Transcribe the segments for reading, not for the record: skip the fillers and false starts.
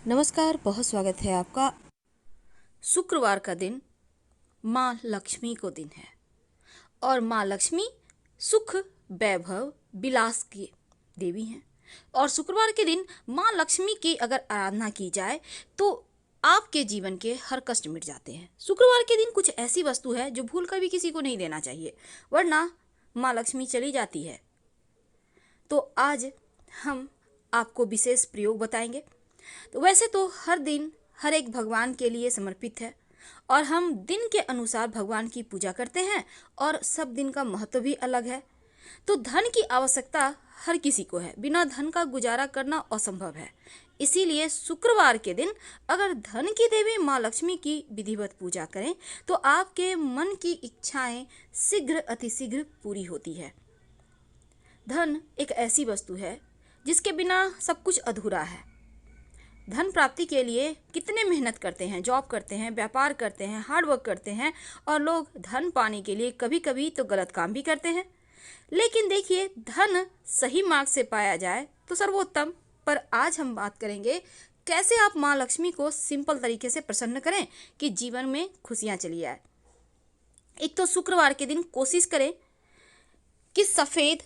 नमस्कार, बहुत स्वागत है आपका। शुक्रवार का दिन माँ लक्ष्मी को दिन है और माँ लक्ष्मी सुख, वैभव, विलास की देवी हैं। और शुक्रवार के दिन माँ लक्ष्मी की अगर आराधना की जाए तो आपके जीवन के हर कष्ट मिट जाते हैं। शुक्रवार के दिन कुछ ऐसी वस्तु है जो भूल कर भी किसी को नहीं देना चाहिए, वरना माँ लक्ष्मी चली जाती है। तो आज हम आपको विशेष प्रयोग बताएंगे। तो वैसे तो हर दिन हर एक भगवान के लिए समर्पित है और हम दिन के अनुसार भगवान की पूजा करते हैं और सब दिन का महत्व भी अलग है। तो धन की आवश्यकता हर किसी को है, बिना धन का गुजारा करना असंभव है। इसीलिए शुक्रवार के दिन अगर धन की देवी माँ लक्ष्मी की विधिवत पूजा करें तो आपके मन की इच्छाएं शीघ्र अतिशीघ्र पूरी होती है। धन एक ऐसी वस्तु है जिसके बिना सब कुछ अधूरा है। धन प्राप्ति के लिए कितने मेहनत करते हैं, जॉब करते हैं, व्यापार करते हैं, हार्ड वर्क करते हैं और लोग धन पाने के लिए कभी कभी तो गलत काम भी करते हैं। लेकिन देखिए, धन सही मार्ग से पाया जाए तो सर्वोत्तम। पर आज हम बात करेंगे कैसे आप माँ लक्ष्मी को सिंपल तरीके से प्रसन्न करें कि जीवन में खुशियाँ चली आए। एक तो शुक्रवार के दिन कोशिश करें कि सफ़ेद,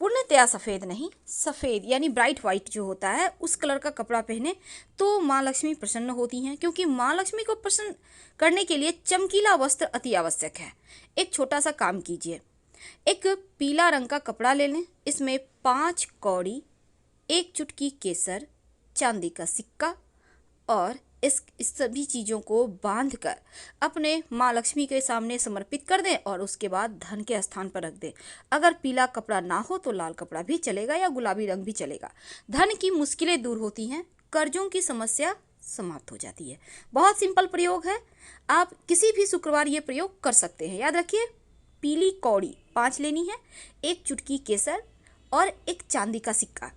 पूर्णतया सफ़ेद नहीं, सफ़ेद यानी ब्राइट वाइट जो होता है उस कलर का कपड़ा पहने तो माँ लक्ष्मी प्रसन्न होती हैं। क्योंकि माँ लक्ष्मी को प्रसन्न करने के लिए चमकीला वस्त्र अति आवश्यक है। एक छोटा सा काम कीजिए, एक पीला रंग का कपड़ा ले लें, इसमें 5 कौड़ी, 1 चुटकी केसर, चांदी का सिक्का और इस सभी चीज़ों को बांध कर अपने माँ लक्ष्मी के सामने समर्पित कर दें और उसके बाद धन के स्थान पर रख दें। अगर पीला कपड़ा ना हो तो लाल कपड़ा भी चलेगा या गुलाबी रंग भी चलेगा। धन की मुश्किलें दूर होती हैं, कर्जों की समस्या समाप्त हो जाती है। बहुत सिंपल प्रयोग है, आप किसी भी शुक्रवार ये प्रयोग कर सकते हैं। याद रखिए, पीली कौड़ी 5 लेनी है, 1 चुटकी केसर और एक चांदी का सिक्का।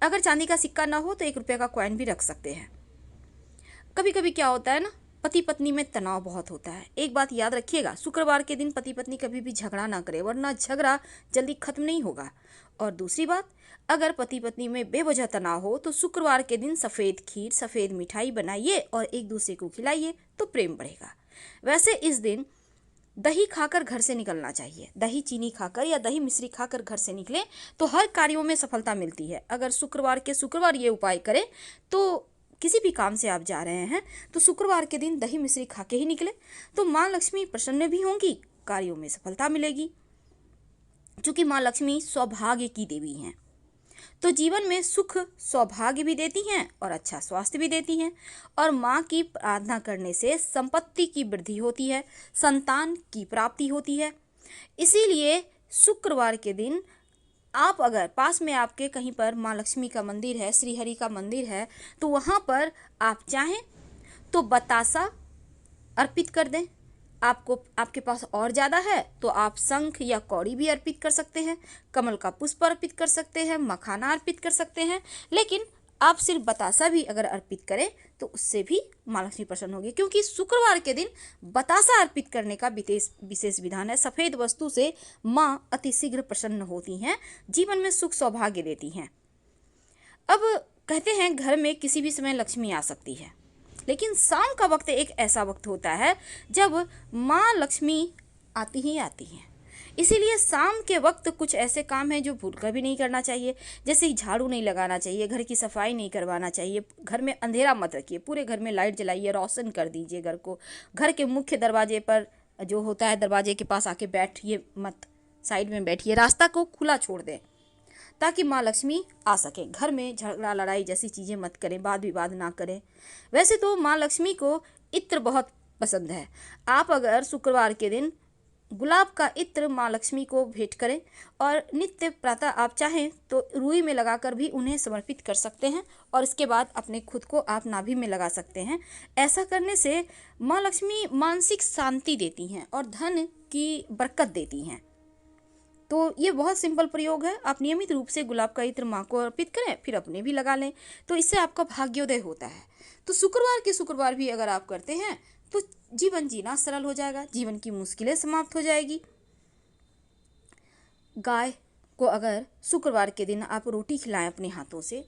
अगर चांदी का सिक्का ना हो तो 1 रुपये का कॉइन भी रख सकते हैं। कभी कभी क्या होता है ना, पति पत्नी में तनाव बहुत होता है। एक बात याद रखिएगा, शुक्रवार के दिन पति पत्नी कभी भी झगड़ा ना करें, वरना झगड़ा जल्दी खत्म नहीं होगा। और दूसरी बात, अगर पति पत्नी में बेवजह तनाव हो तो शुक्रवार के दिन सफ़ेद खीर, सफ़ेद मिठाई बनाइए और एक दूसरे को खिलाइए तो प्रेम बढ़ेगा। वैसे इस दिन दही खाकर घर से निकलना चाहिए। दही चीनी खाकर या दही मिश्री खाकर घर से निकलें तो हर कार्यों में सफलता मिलती है। अगर शुक्रवार के शुक्रवार ये उपाय करें तो किसी भी काम से आप जा रहे हैं तो शुक्रवार के दिन दही मिश्री खा के ही निकले तो माँ लक्ष्मी प्रसन्न भी होंगी, कार्यों में सफलता मिलेगी। क्योंकि माँ लक्ष्मी सौभाग्य की देवी हैं तो जीवन में सुख सौभाग्य भी देती हैं और अच्छा स्वास्थ्य भी देती हैं। और माँ की प्रार्थना करने से संपत्ति की वृद्धि होती है, संतान की प्राप्ति होती है। इसीलिए शुक्रवार के दिन आप अगर पास में आपके कहीं पर माँ लक्ष्मी का मंदिर है, श्री हरि का मंदिर है, तो वहाँ पर आप चाहें तो बतासा अर्पित कर दें। आपको आपके पास और ज़्यादा है तो आप शंख या कौड़ी भी अर्पित कर सकते हैं, कमल का पुष्प अर्पित कर सकते हैं, मखाना अर्पित कर सकते हैं। लेकिन आप सिर्फ बतासा भी अगर अर्पित करें तो उससे भी माँ लक्ष्मी प्रसन्न होगी। क्योंकि शुक्रवार के दिन बतासा अर्पित करने का विशेष विधान है। सफ़ेद वस्तु से माँ अतिशीघ्र प्रसन्न होती हैं, जीवन में सुख सौभाग्य देती हैं। अब कहते हैं घर में किसी भी समय लक्ष्मी आ सकती है, लेकिन शाम का वक्त एक ऐसा वक्त होता है जब माँ लक्ष्मी आती ही आती हैं। इसीलिए शाम के वक्त कुछ ऐसे काम हैं जो भूलकर भी नहीं करना चाहिए। जैसे ही झाड़ू नहीं लगाना चाहिए, घर की सफाई नहीं करवाना चाहिए, घर में अंधेरा मत रखिए, पूरे घर में लाइट जलाइए, रोशन कर दीजिए घर को। घर के मुख्य दरवाजे पर जो होता है, दरवाजे के पास आके बैठिए मत, साइड में बैठिए, रास्ता को खुला छोड़ दें ताकि माँ लक्ष्मी आ सकें। घर में झगड़ा लड़ाई जैसी चीज़ें मत करें, वाद विवाद ना करें। वैसे तो माँ लक्ष्मी को इत्र बहुत पसंद है। आप अगर शुक्रवार के दिन गुलाब का इत्र माँ लक्ष्मी को भेंट करें और नित्य प्रातः आप चाहें तो रुई में लगाकर भी उन्हें समर्पित कर सकते हैं और इसके बाद अपने खुद को आप नाभि में लगा सकते हैं। ऐसा करने से माँ लक्ष्मी मानसिक शांति देती हैं और धन की बरकत देती हैं। तो ये बहुत सिंपल प्रयोग है। आप नियमित रूप से गुलाब का इत्र माँ को अर्पित करें, फिर अपने भी लगा लें, तो इससे आपका भाग्योदय होता है। तो शुक्रवार के शुक्रवार भी अगर आप करते हैं तो जीवन जीना सरल हो जाएगा, जीवन की मुश्किलें समाप्त हो जाएगी। गाय को अगर शुक्रवार के दिन आप रोटी खिलाएं अपने हाथों से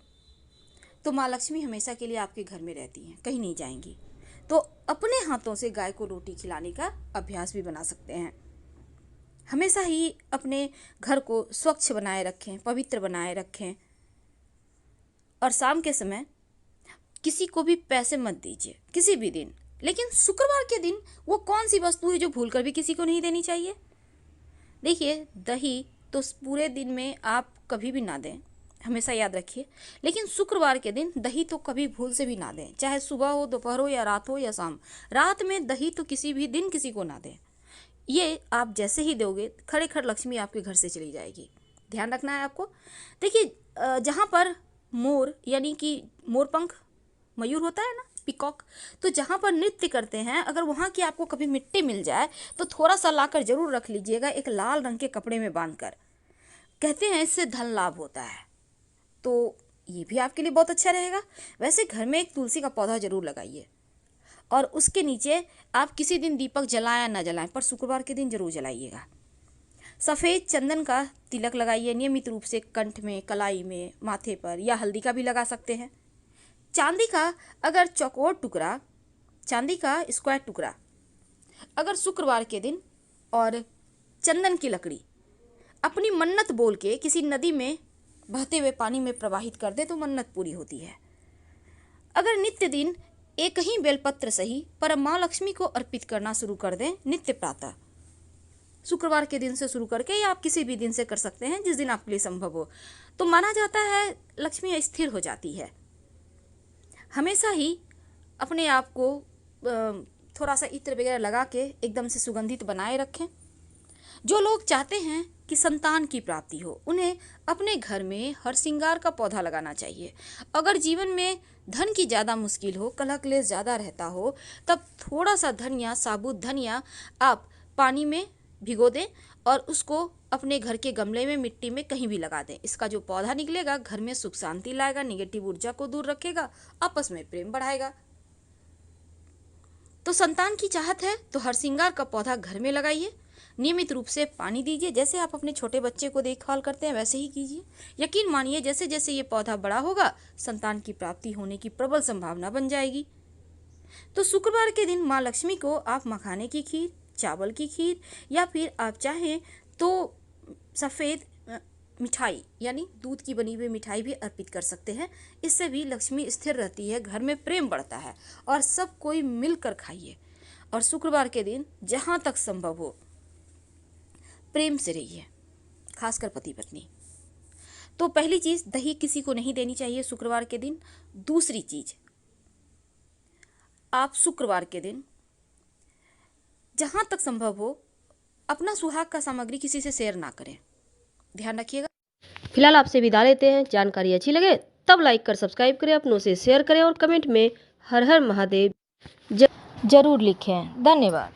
तो माँ लक्ष्मी हमेशा के लिए आपके घर में रहती हैं, कहीं नहीं जाएंगी। तो अपने हाथों से गाय को रोटी खिलाने का अभ्यास भी बना सकते हैं। हमेशा ही अपने घर को स्वच्छ बनाए रखें, पवित्र बनाए रखें। और शाम के समय किसी को भी पैसे मत दीजिए किसी भी दिन, लेकिन शुक्रवार के दिन वो कौन सी वस्तु है जो भूलकर भी किसी को नहीं देनी चाहिए। देखिए, दही तो पूरे दिन में आप कभी भी ना दें, हमेशा याद रखिए, लेकिन शुक्रवार के दिन दही तो कभी भूल से भी ना दें, चाहे सुबह हो, दोपहर हो, या रात हो, या शाम। रात में दही तो किसी भी दिन किसी को ना दें। ये आप जैसे ही दोगे, खड़े खड़ लक्ष्मी आपके घर से चली जाएगी। ध्यान रखना है आपको। देखिए, जहाँ पर मोर यानी कि मोरपंख, मयूर होता है ना, पिकॉक, तो जहाँ पर नृत्य करते हैं, अगर वहाँ की आपको कभी मिट्टी मिल जाए तो थोड़ा सा लाकर जरूर रख लीजिएगा, एक लाल रंग के कपड़े में बांधकर। कहते हैं इससे धन लाभ होता है, तो ये भी आपके लिए बहुत अच्छा रहेगा। वैसे घर में एक तुलसी का पौधा जरूर लगाइए, और उसके नीचे आप किसी दिन दीपक जलाएं ना जलाएं, पर शुक्रवार के दिन जरूर जलाइएगा। सफ़ेद चंदन का तिलक लगाइए नियमित रूप से, कंठ में, कलाई में, माथे पर, या हल्दी का भी लगा सकते हैं। चांदी का अगर चौकोर टुकड़ा, चांदी का स्क्वायर टुकड़ा अगर शुक्रवार के दिन, और चंदन की लकड़ी अपनी मन्नत बोल के किसी नदी में बहते हुए पानी में प्रवाहित कर दे तो मन्नत पूरी होती है। अगर नित्य दिन एक ही बेलपत्र सही पर माँ लक्ष्मी को अर्पित करना शुरू कर दें नित्य प्रातः, शुक्रवार के दिन से शुरू करके, या आप किसी भी दिन से कर सकते हैं जिस दिन आपके लिए संभव हो, तो माना जाता है लक्ष्मी स्थिर हो जाती है। हमेशा ही अपने आप को थोड़ा सा इत्र वगैरह लगा के एकदम से सुगंधित बनाए रखें। जो लोग चाहते हैं कि संतान की प्राप्ति हो, उन्हें अपने घर में हर श्रृंगार का पौधा लगाना चाहिए। अगर जीवन में धन की ज़्यादा मुश्किल हो, कलह क्लेश ज़्यादा रहता हो, तब थोड़ा सा धनिया, साबुत धनिया आप पानी में भिगो दें और उसको अपने घर के गमले में, मिट्टी में कहीं भी लगा दें। इसका जो पौधा निकलेगा घर में सुख शांति लाएगा, निगेटिव ऊर्जा को दूर रखेगा, आपस में प्रेम बढ़ाएगा। तो संतान की चाहत है तो हर श्रृंगार का पौधा घर में लगाइए, नियमित रूप से पानी दीजिए। जैसे आप अपने छोटे बच्चे को देखभाल करते हैं वैसे ही कीजिए। यकीन मानिए, जैसे जैसे ये पौधा बड़ा होगा, संतान की प्राप्ति होने की प्रबल संभावना बन जाएगी। तो शुक्रवार के दिन माँ लक्ष्मी को आप मखाने की खीर, चावल की खीर, या फिर आप चाहें तो सफ़ेद मिठाई यानी दूध की बनी हुई मिठाई भी अर्पित कर सकते हैं। इससे भी लक्ष्मी स्थिर रहती है, घर में प्रेम बढ़ता है, और सब कोई मिलकर खाइए। और शुक्रवार के दिन जहाँ तक संभव हो प्रेम से रहिए, खासकर पति पत्नी। तो पहली चीज़, दही किसी को नहीं देनी चाहिए शुक्रवार के दिन। दूसरी चीज़, आप शुक्रवार के दिन जहाँ तक संभव हो अपना सुहाग का सामग्री किसी से शेयर ना करें, ध्यान रखिएगा। फिलहाल आपसे विदा लेते हैं। जानकारी अच्छी लगे तब लाइक कर सब्सक्राइब करें, अपनों से शेयर करें, और कमेंट में हर हर महादेव जरूर लिखें। धन्यवाद।